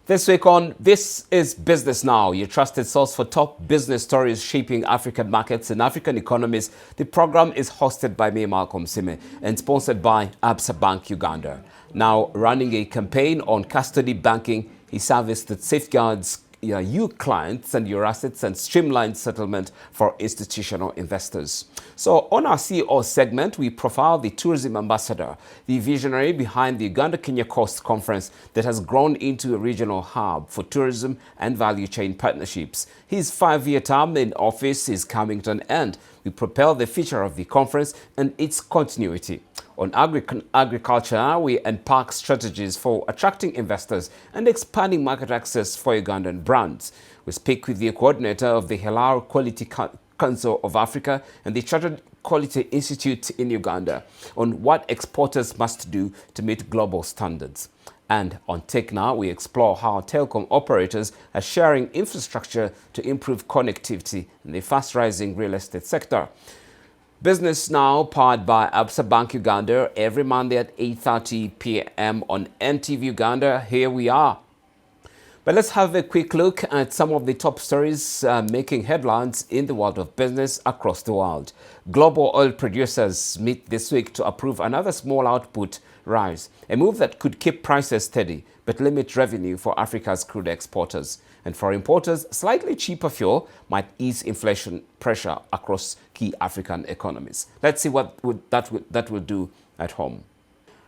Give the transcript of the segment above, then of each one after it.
This week on This is Business Now, your trusted source for top business stories shaping African markets and African economies. The program is hosted by me, Malcolm Sime, and sponsored by Absa Bank Uganda. Now running a campaign on custody banking, a service that safeguards you clients and your assets and streamline settlement for institutional investors. So on our CEO segment, we profile the tourism ambassador, the visionary behind the Uganda-Kenya Coast Conference that has grown into a regional hub for tourism and value chain partnerships. His 5-year term in office is coming to an end. We propel the future of the conference and its continuity. On agriculture, we unpack strategies for attracting investors and expanding market access for Ugandan brands. We speak with the coordinator of the Halal Quality Council of Africa and the Chartered Quality Institute in Uganda on what exporters must do to meet global standards. And on Tech Now, we explore how telecom operators are sharing infrastructure to improve connectivity in the fast-rising real estate sector. Business Now, powered by Absa Bank Uganda, every Monday at 8:30 p.m. on NTV Uganda. Here we are. But let's have a quick look at some of the top stories making headlines in the world of business across the world. Global oil producers meet this week to approve another small output rise, a move that could keep prices steady but limit revenue for Africa's crude exporters. And for importers, slightly cheaper fuel might ease inflation pressure across key African economies. Let's see what that will do at home.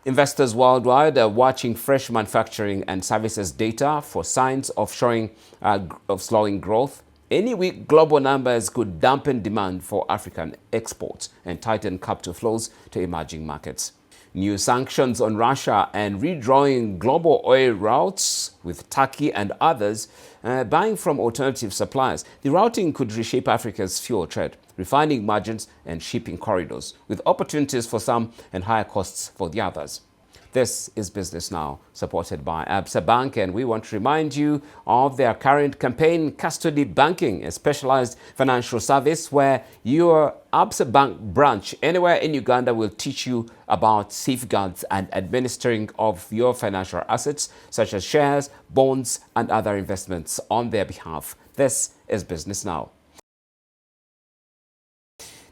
Investors worldwide are watching fresh manufacturing and services data for signs of slowing growth. Any weak global numbers could dampen demand for African exports and tighten capital flows to emerging markets. New sanctions on Russia and redrawing global oil routes with Turkey and others buying from alternative suppliers. The routing could reshape Africa's fuel trade, refining margins and shipping corridors, with opportunities for some and higher costs for the others. This is Business Now, supported by Absa Bank, and we want to remind you of their current campaign, Custody Banking, a specialized financial service where your Absa Bank branch anywhere in Uganda will teach you about safeguards and administering of your financial assets, such as shares, bonds, and other investments on their behalf. This is Business Now.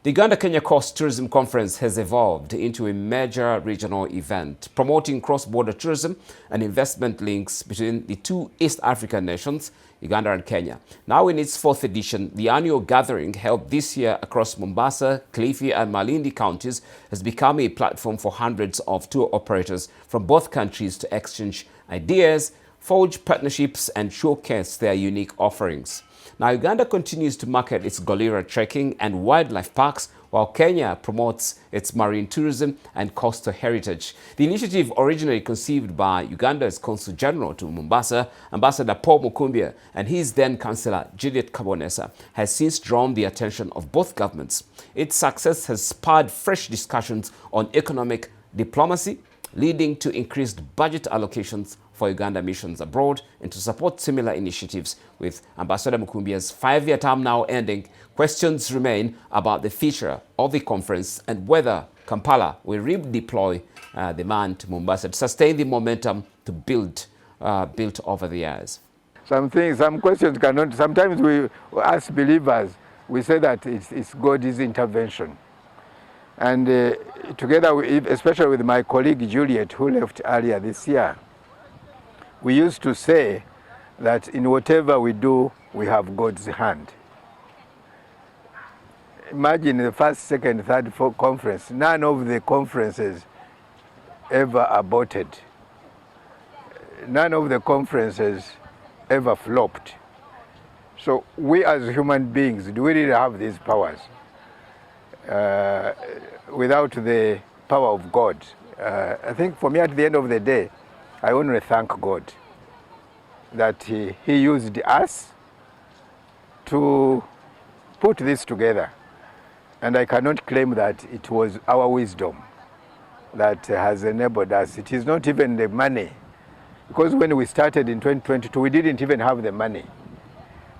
The Uganda-Kenya Coast Tourism Conference has evolved into a major regional event, promoting cross-border tourism and investment links between the two East African nations, Uganda and Kenya. Now in its 4th edition, the annual gathering held this year across Mombasa, Kilifi and Malindi counties has become a platform for hundreds of tour operators from both countries to exchange ideas, forge partnerships and showcase their unique offerings. Now, Uganda continues to market its gorilla trekking and wildlife parks, while Kenya promotes its marine tourism and coastal heritage. The initiative, originally conceived by Uganda's Consul General to Mombasa, Ambassador Paul Mukumbya, and his then Councillor Juliet Kabonesa, has since drawn the attention of both governments. Its success has spurred fresh discussions on economic diplomacy, leading to increased budget allocations for Uganda missions abroad and to support similar initiatives. With Ambassador Mukumbya's 5-year term now ending, questions remain about the future of the conference and whether Kampala will redeploy the man to Mombasa to sustain the momentum to built over the years. Some questions cannot, sometimes we, as believers, we say that it's God's intervention. And together, especially with my colleague Juliet, who left earlier this year, we used to say that in whatever we do, we have God's hand. Imagine the first, second, third, fourth conference, none of the conferences ever aborted. None of the conferences ever flopped. So we as human beings, do we really have these powers? Without the power of God. I think for me at the end of the day, I only thank God that He used us to put this together. And I cannot claim that it was our wisdom that has enabled us. It is not even the money. Because when we started in 2022, we didn't even have the money.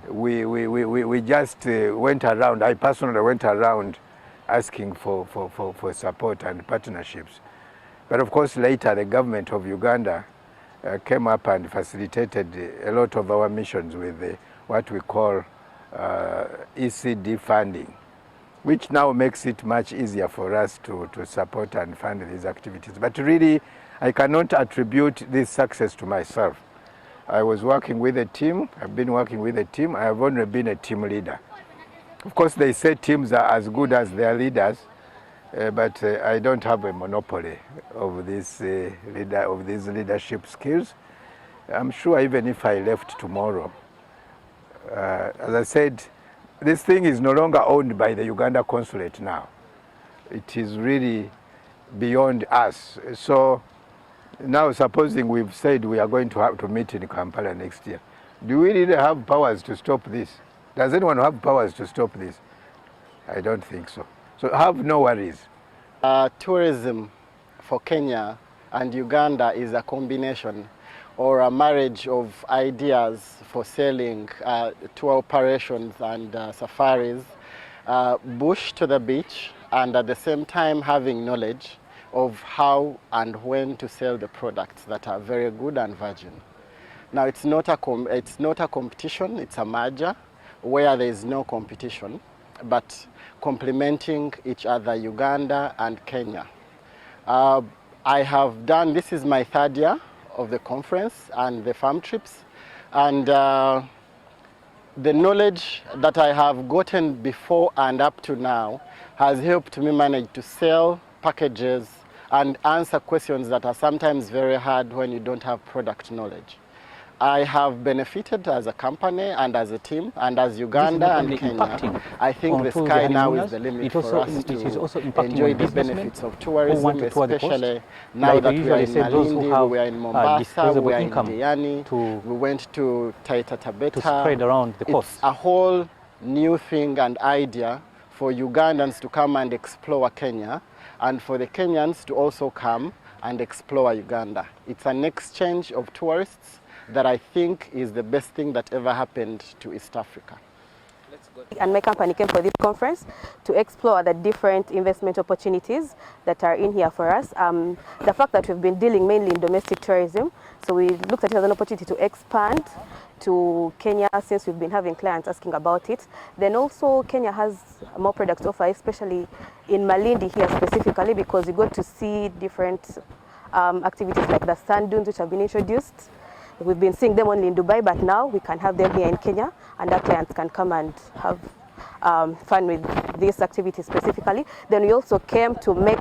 We just went around, I personally went around asking for support and partnerships. But of course later the government of Uganda came up and facilitated a lot of our missions with what we call ECD funding, which now makes it much easier for us to support and fund these activities. But really, I cannot attribute this success to myself. I was working with a team, I've been working with a team, I have only been a team leader. Of course, they say teams are as good as their leaders, but I don't have a monopoly of these leadership skills. I'm sure even if I left tomorrow, as I said, this thing is no longer owned by the Uganda consulate now. It is really beyond us. So now supposing we've said we are going to have to meet in Kampala next year, do we really have powers to stop this? Does anyone have powers to stop this? I don't think so. So have no worries. Tourism for Kenya and Uganda is a combination or a marriage of ideas for selling tour operations and safaris, bush to the beach, and at the same time having knowledge of how and when to sell the products that are very good and virgin. Now it's not a competition, it's a merger where there is no competition, but complementing each other, Uganda and Kenya. I have done, this is my third year of the conference and the farm trips, and the knowledge that I have gotten before and up to now has helped me manage to sell packages and answer questions that are sometimes very hard when you don't have product knowledge. I have benefited as a company and as a team and as Uganda and Kenya. I think the sky now is the limit for us to enjoy the benefits of tourism, especially now that we are in Malindi, we are in Mombasa, we are in Diani, we went to Taita Taveta. To spread around the coast. It's a whole new thing and idea for Ugandans to come and explore Kenya, and for the Kenyans to also come and explore Uganda. It's an exchange of tourists that I think is the best thing that ever happened to East Africa. And my company came for this conference to explore the different investment opportunities that are in here for us. The fact that we've been dealing mainly in domestic tourism, so we looked at it as an opportunity to expand to Kenya since we've been having clients asking about it. Then also Kenya has more products to offer, especially in Malindi here specifically, because we got to see different activities like the sand dunes which have been introduced. We've been seeing them only in Dubai, but now we can have them here in Kenya, and our clients can come and have fun with these activities specifically. Then we also came to make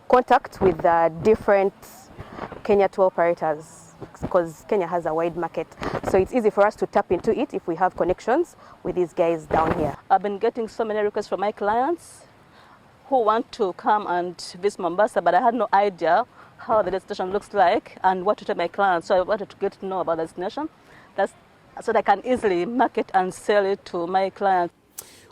contact with the different Kenya tour operators, because Kenya has a wide market. So it's easy for us to tap into it if we have connections with these guys down here. I've been getting so many requests from my clients who want to come and visit Mombasa, but I had no idea how the destination looks like and what to tell my clients. So I wanted to get to know about the destination, so that I can easily market and sell it to my clients.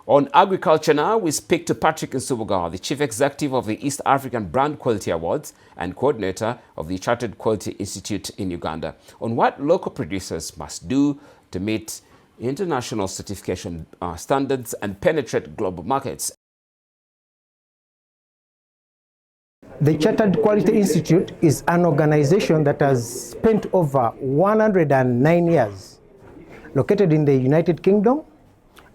On agriculture now, we speak to Patrick Nsubuga, the Chief Executive of the East African Brand Quality Awards and coordinator of the Chartered Quality Institute in Uganda, on what local producers must do to meet international certification standards and penetrate global markets. The Chartered Quality Institute is an organization that has spent over 109 years, located in the United Kingdom,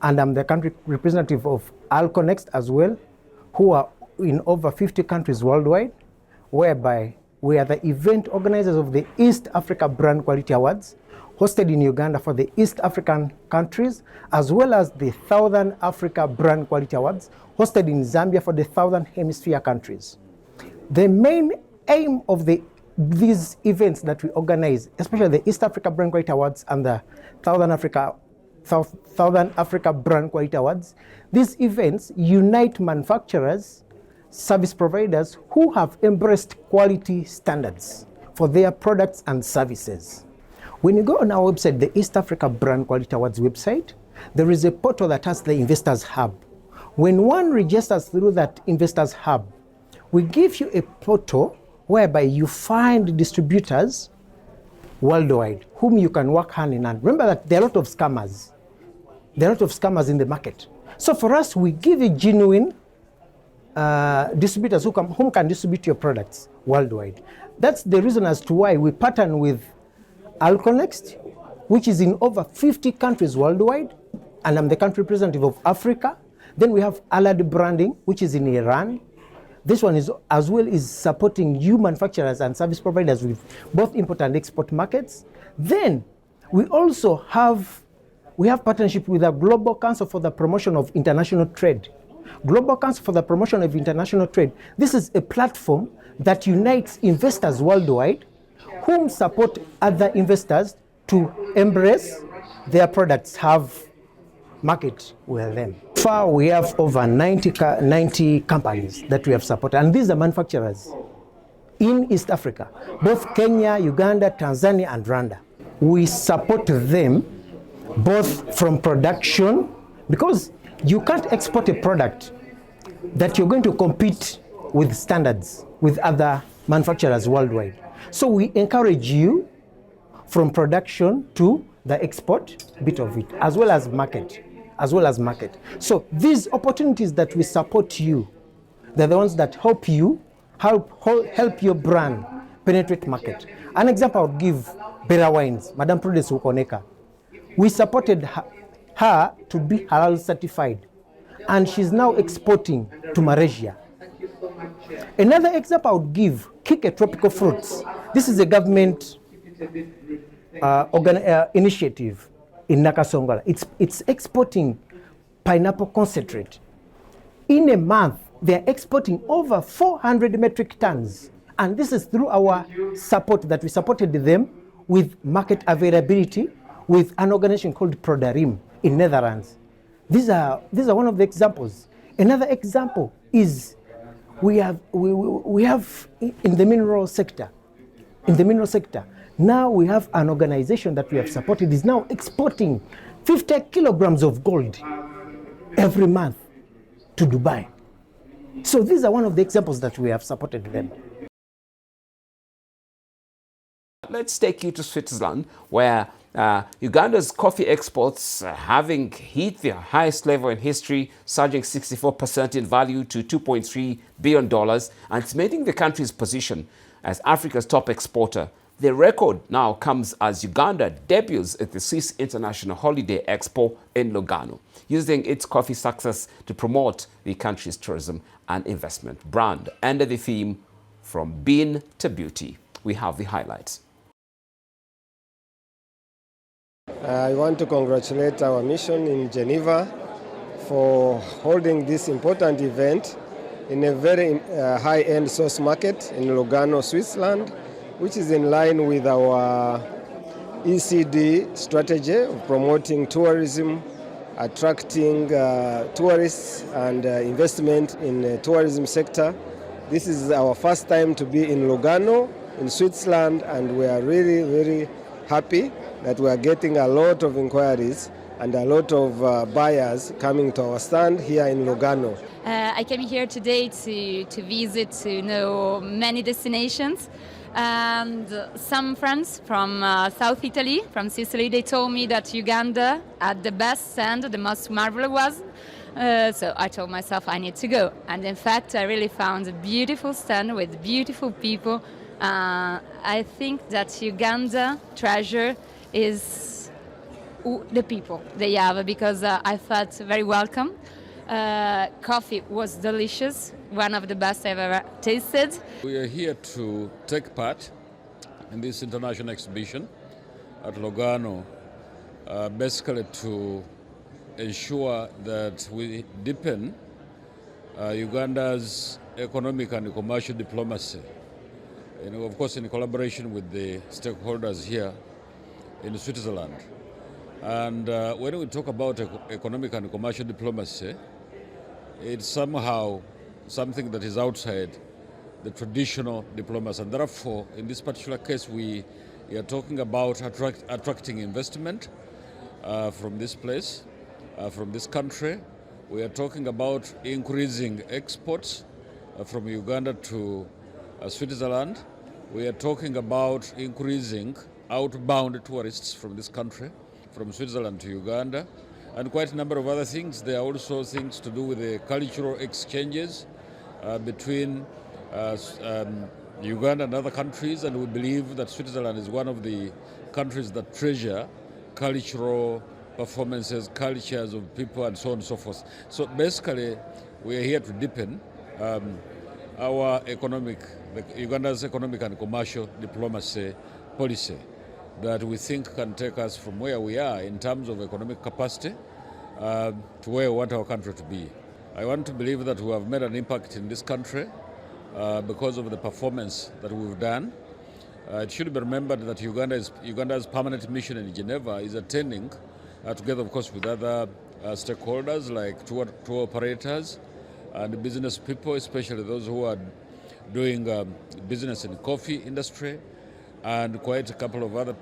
and I'm the country representative of Alconext as well, who are in over 50 countries worldwide, whereby we are the event organizers of the East Africa Brand Quality Awards, hosted in Uganda for the East African countries, as well as the Southern Africa Brand Quality Awards, hosted in Zambia for the Southern Hemisphere countries. The main aim of these events that we organize, especially the East Africa Brand Quality Awards and the Southern Africa Brand Quality Awards, these events unite manufacturers, service providers who have embraced quality standards for their products and services. When you go on our website, the East Africa Brand Quality Awards website, there is a portal that has the Investors Hub. When one registers through that Investors Hub, we give you a portal whereby you find distributors worldwide whom you can work hand in hand. Remember that there are a lot of scammers. There are a lot of scammers in the market. So for us, we give you genuine distributors whom can distribute your products worldwide. That's the reason as to why we partner with Alconext, which is in over 50 countries worldwide, and I'm the country representative of Africa. Then we have Allied Branding, which is in Iran. This one is as well is supporting you manufacturers and service providers with both import and export markets. Then we also have partnership with the Global Council for the Promotion of International Trade. Global Council for the Promotion of International Trade. This is a platform that unites investors worldwide whom support other investors to embrace their products, have market with them. Far we have over 90 companies that we have supported, and these are manufacturers in East Africa, both Kenya, Uganda, Tanzania, and Rwanda. We support them both from production, because you can't export a product that you're going to compete with standards with other manufacturers worldwide. So we encourage you from production to the export bit of it, as well as market. So these opportunities that we support you, they're the ones that help you, help your brand penetrate market. An example I would give, Bera Wines, Madam Prudence Ukoneka. We supported her to be halal certified, and she's now exporting to Malaysia. Another example I would give, Kike Tropical Fruits. This is a government initiative in Nakasongola. It's exporting pineapple concentrate. In a month, they're exporting over 400 metric tons. And this is through our support that we supported them with market availability with an organization called Prodarim in Netherlands. These are one of the examples. Another example is we have in the mineral sector. Now we have an organization that we have supported is now exporting 50 kilograms of gold every month to Dubai. So these are one of the examples that we have supported them. Let's take you to Switzerland, where Uganda's coffee exports having hit their highest level in history, surging 64% in value to $2.3 billion, and cementing the country's position as Africa's top exporter. The record now comes as Uganda debuts at the Swiss International Holiday Expo in Lugano, using its coffee success to promote the country's tourism and investment brand under the theme From Bean to Beauty. We have the highlights. I want to congratulate our mission in Geneva for holding this important event in a very high-end source market in Lugano, Switzerland, which is in line with our ECD strategy of promoting tourism, attracting tourists and investment in the tourism sector. This is our first time to be in Lugano, in Switzerland, and we are really very happy that we are getting a lot of inquiries and a lot of buyers coming to our stand here in Lugano. I came here today to visit, to know many destinations. And some friends from South Italy, from Sicily, they told me that Uganda had the best stand, the most marvelous was. So I told myself I need to go. And in fact, I really found a beautiful stand with beautiful people. I think that Uganda treasure is the people they have, because I felt very welcome. Coffee was delicious, one of the best I've ever tasted. We are here to take part in this international exhibition at Lugano, basically to ensure that we deepen Uganda's economic and commercial diplomacy, of course in collaboration with the stakeholders here in Switzerland. And when we talk about economic and commercial diplomacy, it's somehow something that is outside the traditional diplomacy. And therefore, in this particular case, we are talking about attracting investment from this place, from this country. We are talking about increasing exports from Uganda to Switzerland. We are talking about increasing outbound tourists from this country, from Switzerland to Uganda, and quite a number of other things. There are also things to do with the cultural exchanges between Uganda and other countries, and we believe that Switzerland is one of the countries that treasure cultural performances, cultures of people, and so on and so forth. So basically, we are here to deepen our Uganda's economic and commercial diplomacy policy that we think can take us from where we are in terms of economic capacity to where we want our country to be. I want to believe that we have made an impact in this country because of the performance that we've done. It should be remembered that Uganda's permanent mission in Geneva is attending, together of course with other stakeholders like tour operators and business people, especially those who are doing business in the coffee industry and quite a couple of other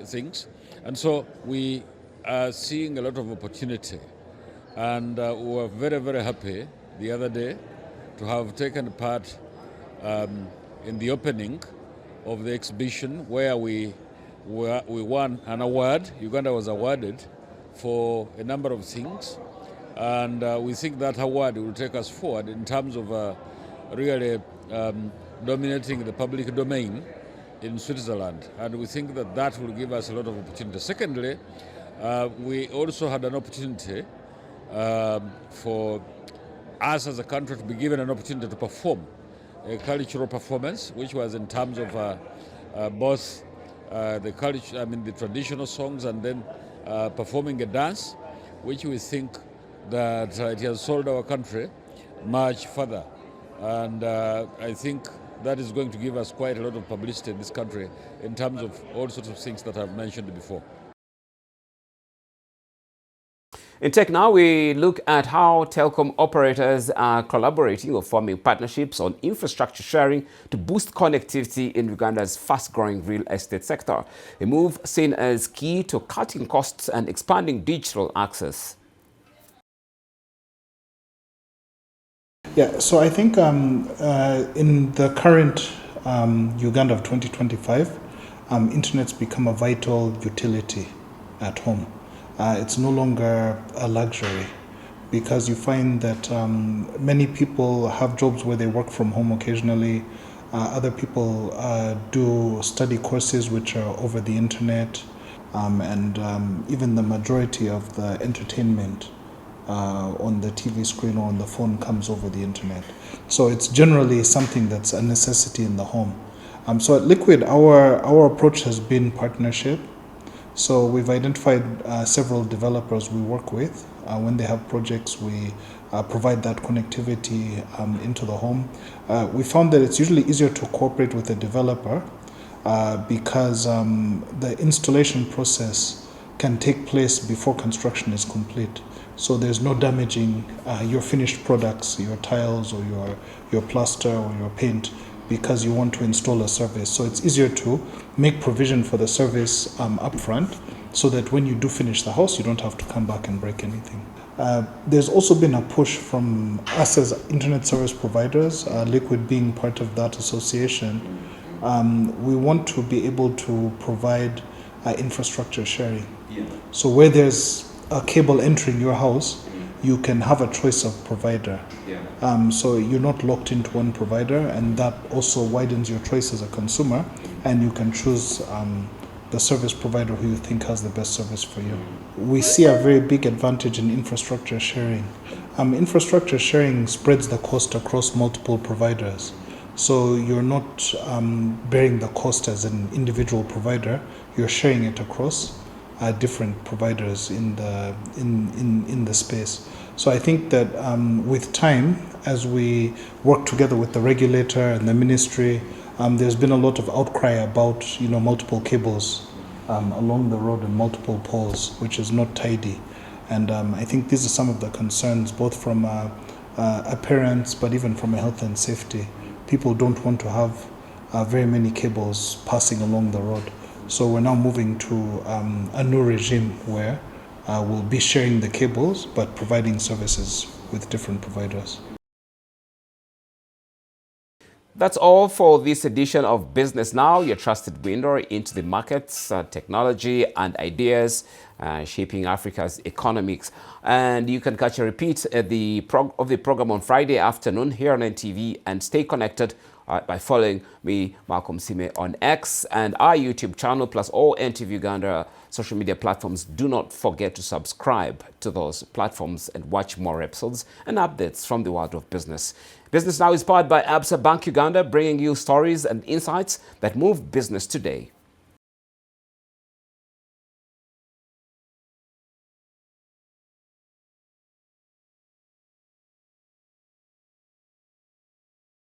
things. And so we are seeing a lot of opportunity. And we were very, very happy the other day to have taken part in the opening of the exhibition where we won an award. Uganda was awarded for a number of things. And we think that award will take us forward in terms of really dominating the public domain in Switzerland. And we think that that will give us a lot of opportunity. Secondly, we also had an opportunity for us as a country to be given an opportunity to perform a cultural performance, which was in terms of both the culture, the traditional songs, and then performing a dance, which we think that it has sold our country much further. And I think that is going to give us quite a lot of publicity in this country in terms of all sorts of things that I've mentioned before. In tech now, we look at how telecom operators are collaborating or forming partnerships on infrastructure sharing to boost connectivity in Uganda's fast-growing real estate sector, a move seen as key to cutting costs and expanding digital access. Yeah, so I think in the current Uganda of 2025, internet's become a vital utility at home. It's no longer a luxury because you find that many people have jobs where they work from home occasionally. Other people do study courses which are over the internet, and even the majority of the entertainment on the TV screen or on the phone comes over the internet. So it's generally something that's a necessity in the home. So at Liquid, our approach has been partnership. So we've identified several developers we work with. When they have projects, we provide that connectivity into the home. We found that it's usually easier to cooperate with a developer because the installation process can take place before construction is complete. So there's no damaging your finished products, your tiles or your plaster or your paint, because you want to install a service. So it's easier to make provision for the service up front so that when you do finish the house, you don't have to come back and break anything. There's also been a push from us as internet service providers, Liquid being part of that association. We want to be able to provide infrastructure sharing. Yeah. So where there's a cable entering your house, you can have a choice of provider. Yeah. So you're not locked into one provider, and that also widens your choice as a consumer, and you can choose the service provider who you think has the best service for you. We see a very big advantage in infrastructure sharing. Infrastructure sharing spreads the cost across multiple providers. So you're not bearing the cost as an individual provider, you're sharing it across different providers in the space. So I think that with time, as we work together with the regulator and the ministry, there's been a lot of outcry about multiple cables along the road and multiple poles, which is not tidy. And I think these are some of the concerns, both from appearance, but even from a health and safety. People don't want to have very many cables passing along the road. So we're now moving to a new regime where we'll be sharing the cables but providing services with different providers. That's all for this edition of Business Now, your trusted window into the markets, technology and ideas. shaping Africa's economics. And you can catch a repeat of the program on Friday afternoon here on NTV, and stay connected by following me, Malcolm Sime, on X and our YouTube channel, plus all NTV Uganda social media platforms. Do not forget to subscribe to those platforms and watch more episodes and updates from the world of business. Business Now is powered by Absa Bank Uganda, bringing you stories and insights that move business today.